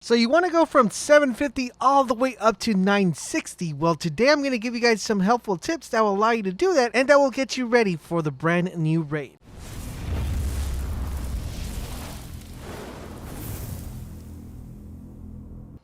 So you want to go from 750 all the way up to 960. Well, today I'm going to give you guys some helpful tips that will allow you to do that and that will get you ready for the brand new raid.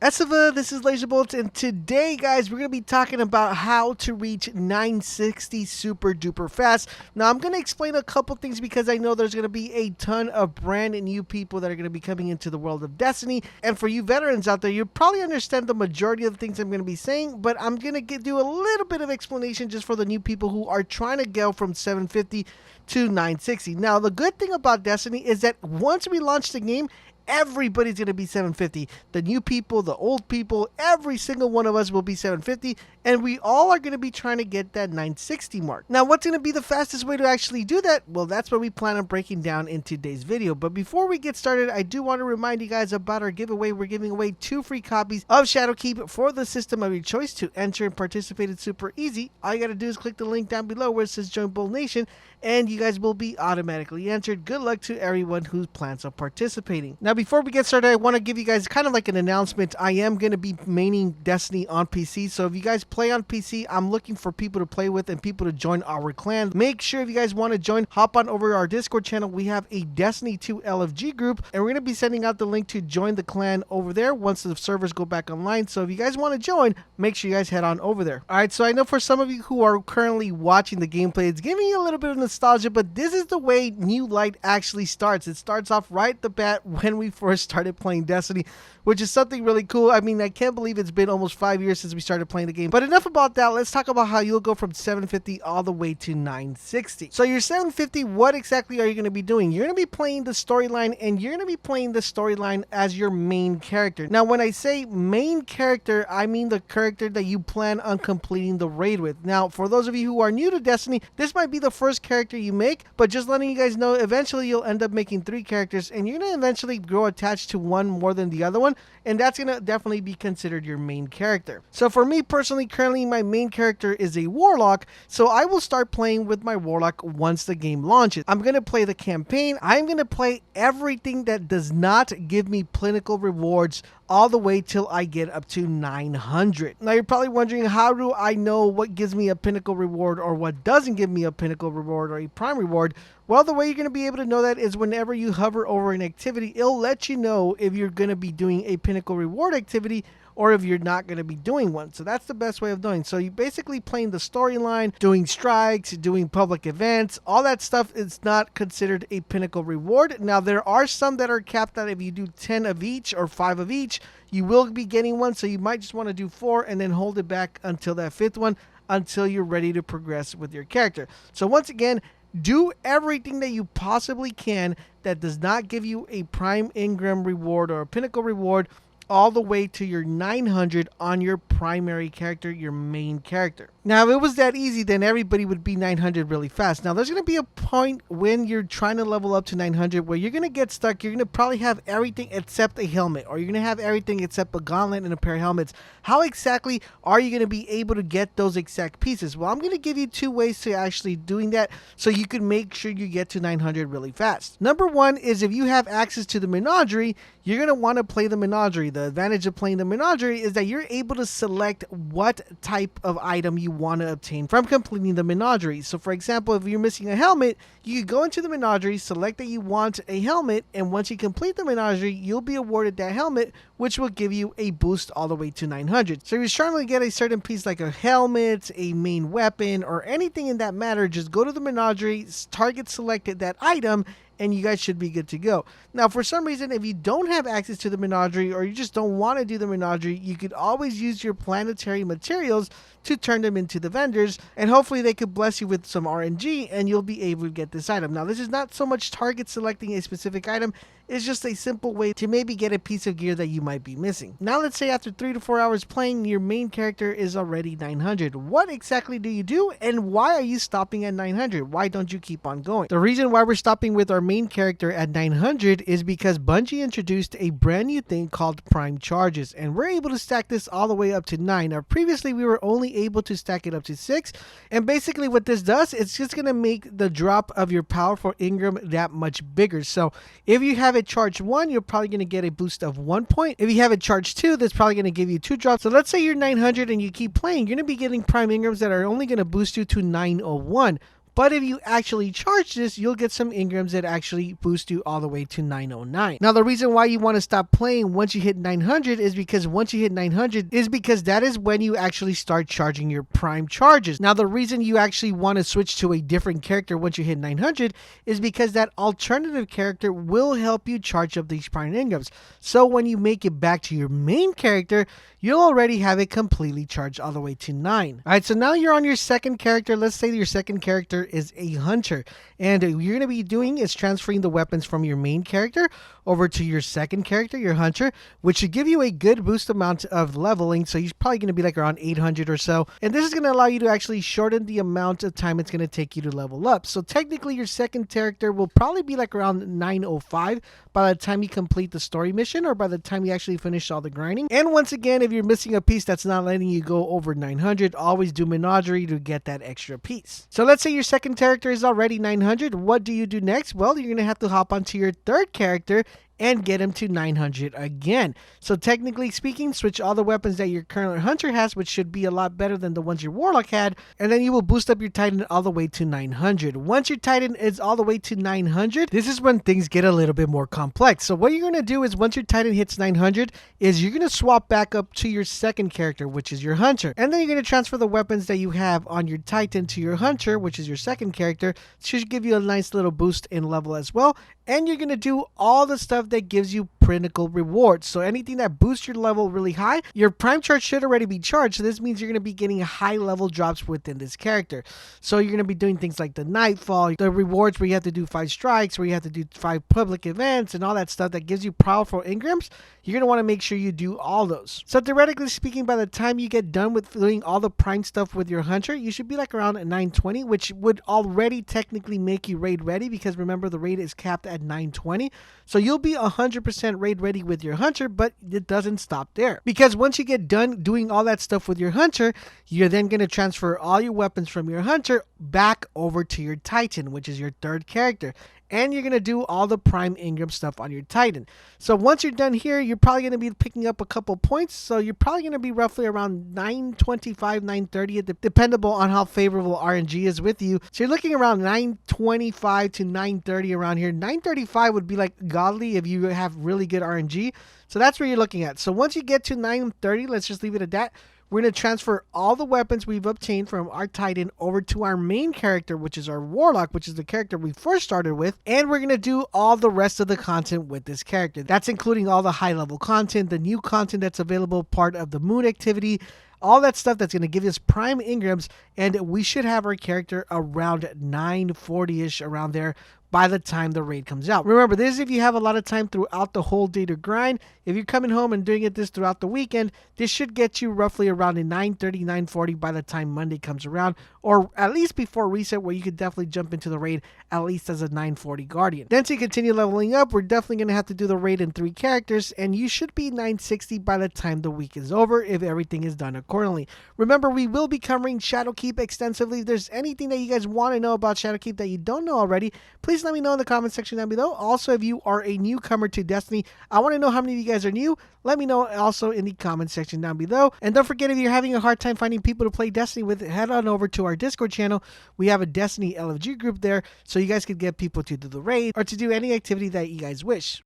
Esava, this is LaserBolt, and today, guys, we're going to be talking about how to reach 960 super duper fast. Now, I'm going to explain a couple things because I know there's going to be a ton of brand new people that are going to be coming into the world of Destiny, and for you veterans out there, you probably understand the majority of the things I'm going to be saying, but I'm going to do a little bit of explanation just for the new people who are trying to go from 750 to 960. Now, the good thing about Destiny is that once we launch the game, everybody's going to be 750. The new people, the old people, every single one of us will be 750, and we all are going to be trying to get that 960 mark. Now, what's going to be the fastest way to actually do that? Well, that's what we plan on breaking down in today's video. But before we get started, I do want to remind you guys about our giveaway. We're giving away 2 free copies of Shadowkeep for the system of your choice. To enter and participate, it's super easy. All you got to do is click the link down below where it says Join Bolt Nation, and you guys will be automatically entered. Good luck to everyone who plans on participating. Now, before we get started, I want to give you guys kind of like an announcement. I am going to be maining Destiny on PC, so if you guys play on PC, I'm looking for people to play with and people to join our clan. Make sure if you guys want to join, hop on over to our Discord channel. We have a Destiny 2 LFG group, and we're going to be sending out the link to join the clan over there once the servers go back online. So if you guys want to join, make sure you guys head on over there. All right, so I know for some of you who are currently watching the gameplay, it's giving you a little bit of nostalgia, but this is the way New Light actually starts. It starts off right at the bat when we first started playing Destiny, which is something really cool. I mean, I can't believe it's been almost 5 years since we started playing the game. But enough about that. Let's talk about how you'll go from 750 all the way to 960. So your 750, what exactly are you going to be doing? You're going to be playing the storyline, and you're going to be playing the storyline as your main character. Now, when I say main character, I mean the character that you plan on completing the raid with. Now, for those of you who are new to Destiny, this might be the first character you make, but just letting you guys know, eventually you'll end up making 3 characters, and you're going to eventually grow attached to one more than the other one, and that's going to definitely be considered your main character. So for me personally, currently my main character is a warlock, so I will start playing with my warlock once the game launches. I'm going to play the campaign. I'm going to play everything that does not give me pinnacle rewards all the way till I get up to 900. Now you're probably wondering, how do I know what gives me a pinnacle reward or what doesn't give me a pinnacle reward or a prime reward? Well, the way you're going to be able to know that is whenever you hover over an activity, it'll let you know if you're going to be doing a pinnacle reward activity or if you're not going to be doing one. So that's the best way of doing. So you basically playing the storyline, doing strikes, doing public events, all that stuff is not considered a pinnacle reward. Now there are some that are capped that if you do 10 of each or 5 of each, you will be getting one. So you might just want to do 4 and then hold it back until that 5th one, until you're ready to progress with your character. So once again, do everything that you possibly can that does not give you a prime Ingram reward or a pinnacle reward all the way to your 900 on your primary character, your main character. Now, if it was that easy, then everybody would be 900 really fast. Now, there's going to be a point when you're trying to level up to 900 where you're going to get stuck. You're going to probably have everything except a helmet, or you're going to have everything except a gauntlet and a pair of helmets. How exactly are you going to be able to get those exact pieces? Well, I'm going to give you 2 ways to actually doing that so you can make sure you get to 900 really fast. Number 1 is if you have access to the menagerie, you're going to want to play the menagerie. The advantage of playing the menagerie is that you're able to select what type of item you want to obtain from completing the menagerie. So for example, if you're missing a helmet, you could go into the menagerie, select that you want a helmet, and once you complete the menagerie, you'll be awarded that helmet, which will give you a boost all the way to 900. So if you're trying to get a certain piece like a helmet, a main weapon, or anything in that matter, just go to the menagerie, target selected that item, and you guys should be good to go. Now, for some reason, if you don't have access to the menagerie or you just don't want to do the menagerie, you could always use your planetary materials to turn them into the vendors, and hopefully they could bless you with some RNG and you'll be able to get this item. Now, this is not so much target selecting a specific item, it's just a simple way to maybe get a piece of gear that you might be missing. Now, let's say after 3 to 4 hours playing, your main character is already 900. What exactly do you do, and why are you stopping at 900? Why don't you keep on going? The reason why we're stopping with our main character at 900 is because Bungie introduced a brand new thing called Prime Charges, and we're able to stack this all the way up to 9. Now, previously we were only able to stack it up to 6, and basically what this does, it's just going to make the drop of your powerful Ingram that much bigger. So if you have have it charged 1, you're probably going to get a boost of 1 point. If you have it charged 2, that's probably going to give you 2 drops. So let's say you're 900 and you keep playing, you're going to be getting prime Ingrams that are only going to boost you to 901. But if you actually charge this, you'll get some Ingrams that actually boost you all the way to 909. Now, the reason why you want to stop playing once you hit 900 is because once you hit 900 is because that is when you actually start charging your prime charges. Now, the reason you actually want to switch to a different character once you hit 900 is because that alternative character will help you charge up these prime Ingrams. So when you make it back to your main character, you'll already have it completely charged all the way to 9. All right, so now you're on your second character. Let's say your second character is a hunter, and what you're going to be doing is transferring the weapons from your main character over to your second character, your hunter, which should give you a good boost amount of leveling. So you're probably going to be like around 800 or so, and this is going to allow you to actually shorten the amount of time it's going to take you to level up. So technically your second character will probably be like around 905 by the time you complete the story mission, or by the time you actually finish all the grinding. And once again, if you're missing a piece that's not letting you go over 900, always do Menagerie to get that extra piece. So let's say your second character is already 900. What do you do next? Well, you're going to have to hop onto your third character and get him to 900 again. So technically speaking, switch all the weapons that your current hunter has, which should be a lot better than the ones your warlock had, and then you will boost up your titan all the way to 900. Once your titan is all the way to 900, this is when things get a little bit more complex. So what you're going to do is once your titan hits 900 is you're going to swap back up to your second character, which is your hunter, and then you're going to transfer the weapons that you have on your titan to your hunter, which is your second character. It should give you a nice little boost in level as well. And you're going to do all the stuff that gives you pinnacle rewards. So anything that boosts your level really high, your prime charge should already be charged. So this means you're going to be getting high level drops within this character. So you're going to be doing things like the Nightfall, the rewards where you have to do 5 strikes, where you have to do 5 public events and all that stuff that gives you powerful Ingrams. You're going to want to make sure you do all those. So theoretically speaking, by the time you get done with doing all the prime stuff with your hunter, you should be like around 920, which would already technically make you raid ready, because remember the raid is capped at 920. So you'll be 100% raid ready with your hunter, but it doesn't stop there, because once you get done doing all that stuff with your hunter, you're then going to transfer all your weapons from your hunter back over to your titan, which is your third character. And you're going to do all the prime Ingram stuff on your titan. So once you're done here, you're probably going to be picking up a couple points. So you're probably going to be roughly around 925, 930, dependable on how favorable RNG is with you. So you're looking around 925 to 930 around here. 935 would be like godly if you have really good RNG. So that's where you're looking at. So once you get to 930, let's just leave it at that. We're going to transfer all the weapons we've obtained from our Titan over to our main character, which is our Warlock, which is the character we first started with. And we're going to do all the rest of the content with this character. That's including all the high-level content, the new content that's available, part of the moon activity, all that stuff that's going to give us prime Ingrams. And we should have our character around 940-ish, around there, by the time the raid comes out. Remember, this is if you have a lot of time throughout the whole day to grind. If you're coming home and doing this throughout the weekend, this should get you roughly around a 930, 940 by the time Monday comes around, or at least before reset, where you could definitely jump into the raid at least as a 940 Guardian. Then to continue leveling up, we're definitely going to have to do the raid in 3 characters, and you should be 960 by the time the week is over if everything is done accordingly. Remember, we will be covering Shadowkeep extensively. If there's anything that you guys want to know about Shadowkeep that you don't know already, please let me know in the comment section down below. Also, if you are a newcomer to Destiny, I want to know how many of you guys are new. Let me know also in the comment section down below. And don't forget, if you're having a hard time finding people to play Destiny with, head on over to our Discord channel. We have a Destiny LFG group there, so you guys can get people to do the raid or to do any activity that you guys wish.